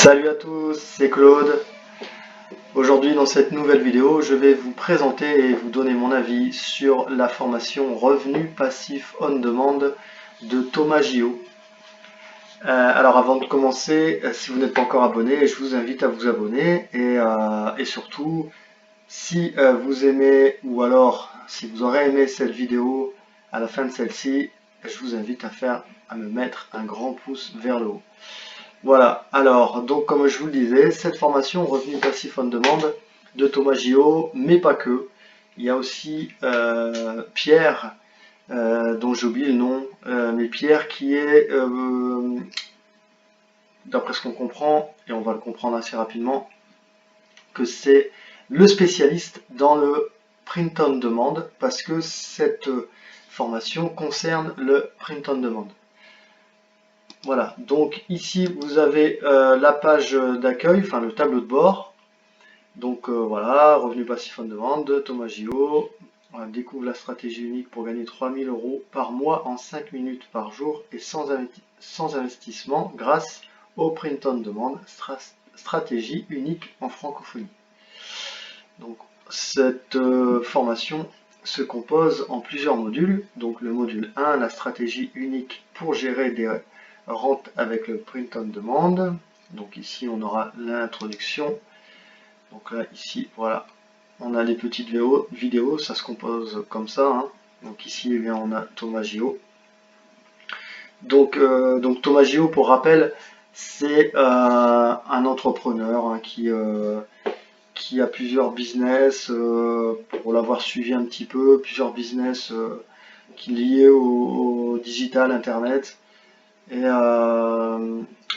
Salut à tous, c'est Claude. Aujourd'hui dans cette nouvelle vidéo, je vais vous présenter et vous donner mon avis sur la formation Revenu Passif On Demand de Thomas Gillot. Alors avant de commencer, si vous n'êtes pas encore abonné, je vous invite à vous abonner et surtout, si vous aimez ou alors si vous aurez aimé cette vidéo, à la fin de celle-ci, je vous invite à me mettre un grand pouce vers le haut. Voilà, alors, donc comme je vous le disais, cette formation Revenu Passif On Demand de Thomas Gillot, mais pas que. Il y a aussi Pierre, dont j'ai oublié le nom, mais Pierre qui est, d'après ce qu'on comprend, et on va le comprendre assez rapidement, que c'est le spécialiste dans le print on demand, parce que cette formation concerne le print on demand. Voilà, donc ici vous avez la page d'accueil, enfin le tableau de bord. Donc voilà, revenu passif on demande, Thomas Gillot. Découvre la stratégie unique pour gagner 3000 € par mois en 5 minutes par jour et sans investissement grâce au print on demand, stratégie unique en francophonie. Donc cette formation se compose en plusieurs modules. Donc le module 1, la stratégie unique pour gérer des rente avec le print on demand. Donc ici on aura l'introduction. Donc là ici voilà, on a les petites vidéos, ça se compose comme ça. Hein. Donc ici eh bien, on a Thomas Gillot. Donc Thomas Gillot, pour rappel, c'est un entrepreneur hein, qui a plusieurs business, pour l'avoir suivi un petit peu, plusieurs business qui liés au digital, internet. Et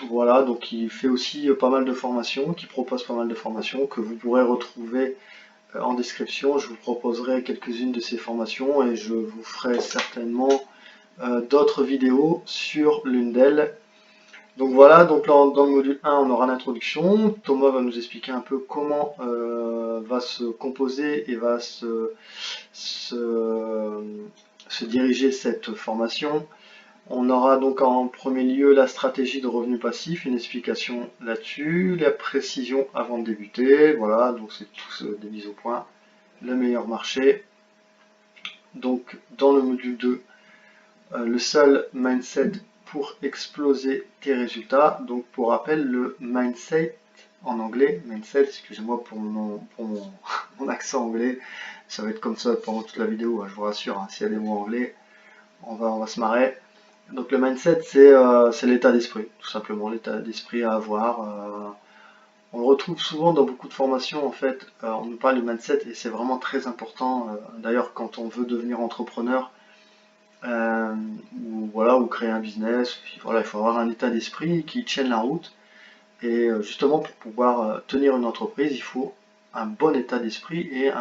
voilà, donc il fait aussi pas mal de formations, qui propose pas mal de formations que vous pourrez retrouver en description. Je vous proposerai quelques-unes de ces formations et je vous ferai certainement d'autres vidéos sur l'une d'elles. Donc voilà, donc dans le module 1, on aura l'introduction. Thomas va nous expliquer un peu comment va se composer et va se diriger cette formation. On aura donc en premier lieu la stratégie de revenu passif, une explication là-dessus, la précision avant de débuter, voilà, donc c'est tous des mises au point, le meilleur marché. Donc dans le module 2, le seul mindset pour exploser tes résultats. Donc pour rappel, le mindset en anglais, mindset, excusez-moi pour mon accent anglais, ça va être comme ça pendant toute la vidéo, hein, je vous rassure, hein, s'il y a des mots anglais, on va se marrer. Donc le mindset, c'est l'état d'esprit, tout simplement, l'état d'esprit à avoir. On le retrouve souvent dans beaucoup de formations, en fait, on nous parle du mindset et c'est vraiment très important. D'ailleurs, quand on veut devenir entrepreneur ou créer un business, voilà, il faut avoir un état d'esprit qui tienne la route. Et justement, pour pouvoir tenir une entreprise, il faut un bon état d'esprit et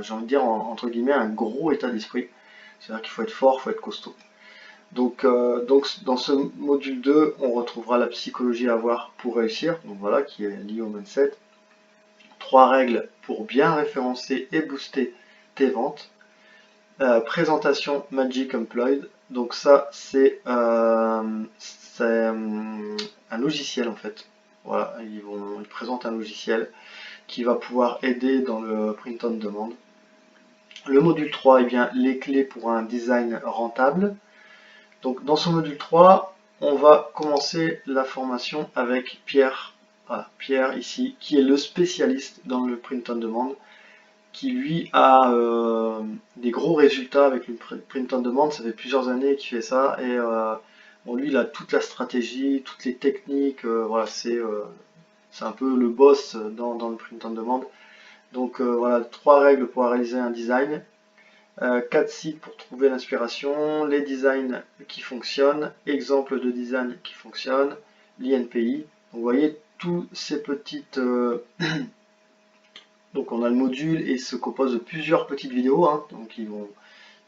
j'ai envie de dire, entre guillemets, un gros état d'esprit. C'est-à-dire qu'il faut être fort, il faut être costaud. Donc dans ce module 2, on retrouvera la psychologie à avoir pour réussir, donc voilà, qui est liée au mindset. 3 règles pour bien référencer et booster tes ventes. Présentation Magic Employed, donc ça c'est un logiciel en fait. Voilà, ils présentent un logiciel qui va pouvoir aider dans le print on demand. Le module 3, eh bien, les clés pour un design rentable. Donc dans ce module 3, on va commencer la formation avec Pierre. Voilà, Pierre ici, qui est le spécialiste dans le print on demand, qui lui a des gros résultats avec le print on demand. Ça fait plusieurs années qu'il fait ça et bon, lui il a toute la stratégie, toutes les techniques. Voilà, c'est un peu le boss dans le print on demand. Donc voilà, 3 règles pour réaliser un design. 4 sites pour trouver l'inspiration, les designs qui fonctionnent, exemples de design qui fonctionnent, l'INPI. Vous voyez tous ces petites... donc on a le module et se compose de plusieurs petites vidéos, hein, donc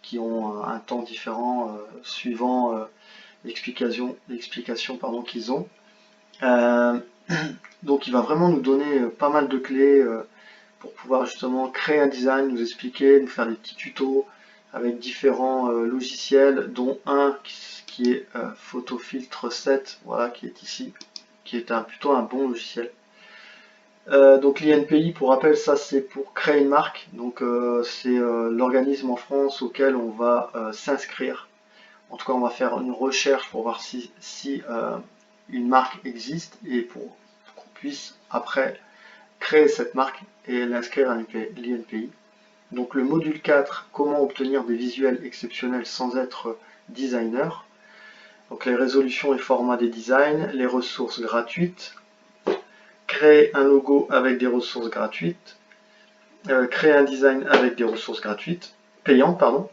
qui ont un temps différent suivant l'explication qu'ils ont. Donc il va vraiment nous donner pas mal de clés pour pouvoir justement créer un design, nous expliquer, nous faire des petits tutos avec différents logiciels, dont un qui est Photofiltre 7, voilà, qui est ici, qui est plutôt un bon logiciel. Donc l'INPI, pour rappel, ça c'est pour créer une marque. Donc c'est l'organisme en France auquel on va s'inscrire. En tout cas, on va faire une recherche pour voir si une marque existe et pour qu'on puisse après créer cette marque et l'inscrire à l'INPI. Donc le module 4, comment obtenir des visuels exceptionnels sans être designer. Donc les résolutions et formats des designs, les ressources gratuites, créer un logo avec des ressources gratuites, créer un design avec des ressources gratuites, payantes, pardon,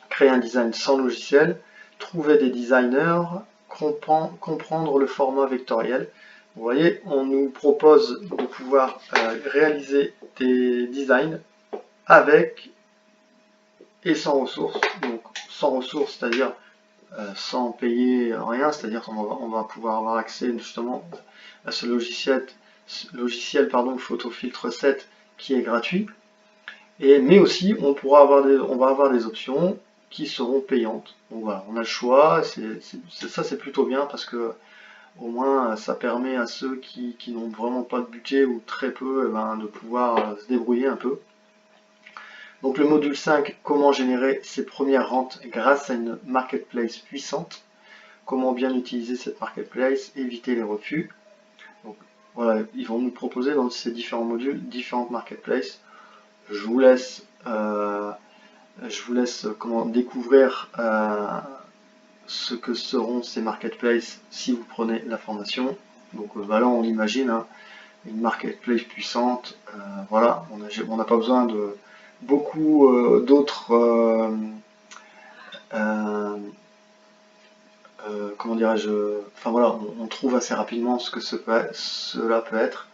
créer un design sans logiciel, trouver des designers, comprendre le format vectoriel. Vous voyez, on nous propose de pouvoir réaliser des designs avec et sans ressources. Donc sans ressources, c'est-à-dire sans payer rien, c'est-à-dire qu'on va pouvoir avoir accès justement à ce logiciel PhotoFiltre 7 qui est gratuit. Mais aussi on va avoir des options qui seront payantes. Donc voilà, on a le choix, ça c'est plutôt bien parce que au moins ça permet à ceux qui n'ont vraiment pas de budget ou très peu de pouvoir se débrouiller un peu. Donc le module 5, comment générer ses premières rentes grâce à une marketplace puissante. Comment bien utiliser cette marketplace, éviter les refus. Donc voilà, ils vont nous proposer dans ces différents modules différentes marketplaces. Je vous laisse découvrir ce que seront ces marketplaces si vous prenez la formation. Donc là on imagine une marketplace puissante. Voilà, on n'a pas besoin de beaucoup d'autres comment dirais-je, enfin voilà, on trouve assez rapidement ce que cela peut être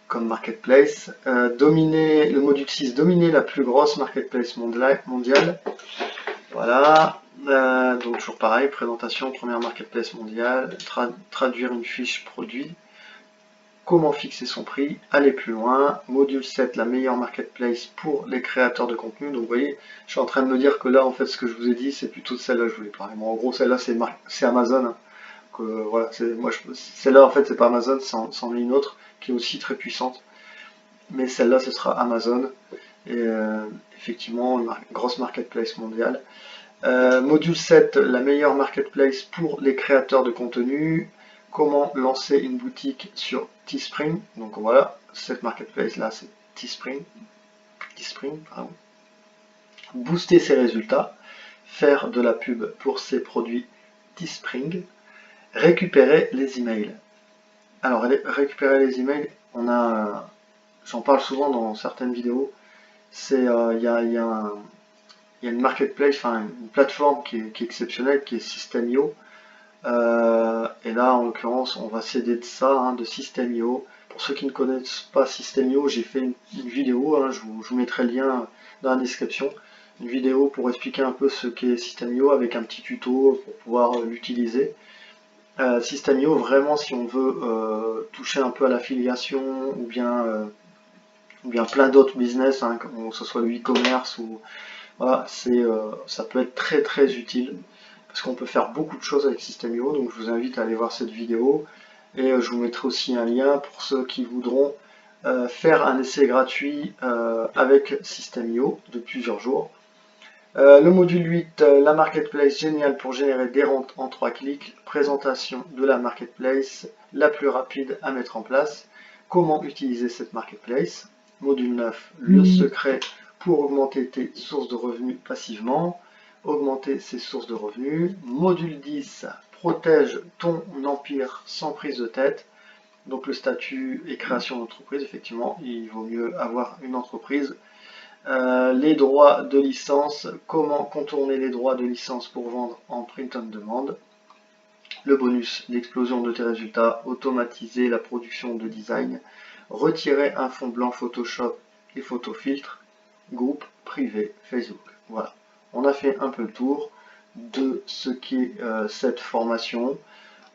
comme marketplace. Le module 6, dominer la plus grosse marketplace mondiale. Voilà, donc toujours pareil, présentation, première marketplace mondiale, traduire une fiche produit, comment fixer son prix, aller plus loin. Module 7, la meilleure marketplace pour les créateurs de contenu. Donc vous voyez, je suis en train de me dire que là, en fait, ce que je vous ai dit, c'est plutôt de celle-là que je voulais parler. Bon, en gros, celle-là, c'est Amazon. Hein. Voilà, celle-là, en fait, c'est pas Amazon, c'en est une autre qui est aussi très puissante. Mais celle-là, ce sera Amazon. Et effectivement, une grosse marketplace mondiale. Module 7, la meilleure marketplace pour les créateurs de contenu. Comment lancer une boutique sur Teespring. Donc voilà, cette marketplace là c'est Teespring, pardon. Booster ses résultats, faire de la pub pour ses produits Teespring, récupérer les emails. Alors récupérer les emails, j'en parle souvent dans certaines vidéos, il y a une marketplace, enfin une plateforme qui est exceptionnelle, qui est System.io. Et là, en l'occurrence, on va s'aider de ça, de System.io. Pour ceux qui ne connaissent pas System.io, j'ai fait une vidéo, je vous mettrai le lien dans la description. Une vidéo pour expliquer un peu ce qu'est System.io avec un petit tuto pour pouvoir l'utiliser. System.io, vraiment, si on veut toucher un peu à l'affiliation ou bien plein d'autres business, que ce soit le e-commerce ou voilà, ça peut être très très utile parce qu'on peut faire beaucoup de choses avec System.io, donc je vous invite à aller voir cette vidéo et je vous mettrai aussi un lien pour ceux qui voudront faire un essai gratuit avec System.io de plusieurs jours. Le module 8, la marketplace géniale pour générer des rentes en 3 clics, présentation de la marketplace la plus rapide à mettre en place, comment utiliser cette marketplace. Module 9, le secret pour augmenter tes sources de revenus passivement, augmenter ses sources de revenus. Module 10, protège ton empire sans prise de tête. Donc le statut et création d'entreprise, effectivement, il vaut mieux avoir une entreprise. Les droits de licence, comment contourner les droits de licence pour vendre en print on demand. Le bonus, l'explosion de tes résultats, automatiser la production de design, retirer un fond blanc Photoshop et photofiltre, groupe privé Facebook. Voilà, on a fait un peu le tour de ce qu'est cette formation.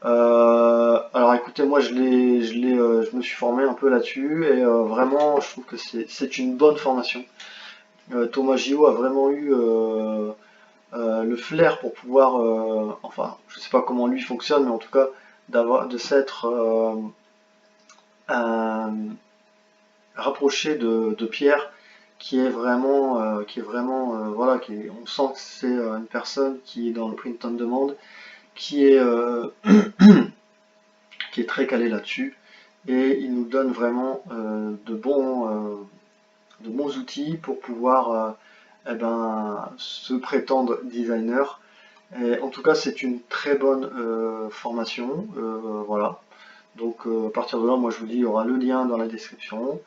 Alors écoutez, moi je me suis formé un peu là-dessus et vraiment je trouve que c'est une bonne formation. Thomas Gillot a vraiment eu le flair pour pouvoir, enfin je sais pas comment lui fonctionne, mais en tout cas de s'être rapproché de Pierre, voilà, on sent que c'est une personne qui est dans le print on demand, qui est qui est très calé là-dessus, et il nous donne vraiment de bons outils pour pouvoir se prétendre designer. Et en tout cas, c'est une très bonne formation, voilà. Donc à partir de là, moi je vous dis, il y aura le lien dans la description.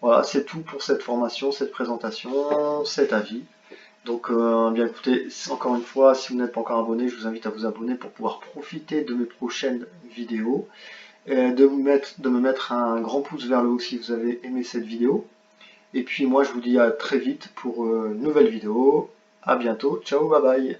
Voilà, c'est tout pour cette formation, cette présentation, cet avis. Donc bien écoutez, encore une fois, si vous n'êtes pas encore abonné, je vous invite à vous abonner pour pouvoir profiter de mes prochaines vidéos. Et de me mettre un grand pouce vers le haut si vous avez aimé cette vidéo. Et puis moi je vous dis à très vite pour une nouvelle vidéo. À bientôt, ciao, bye bye.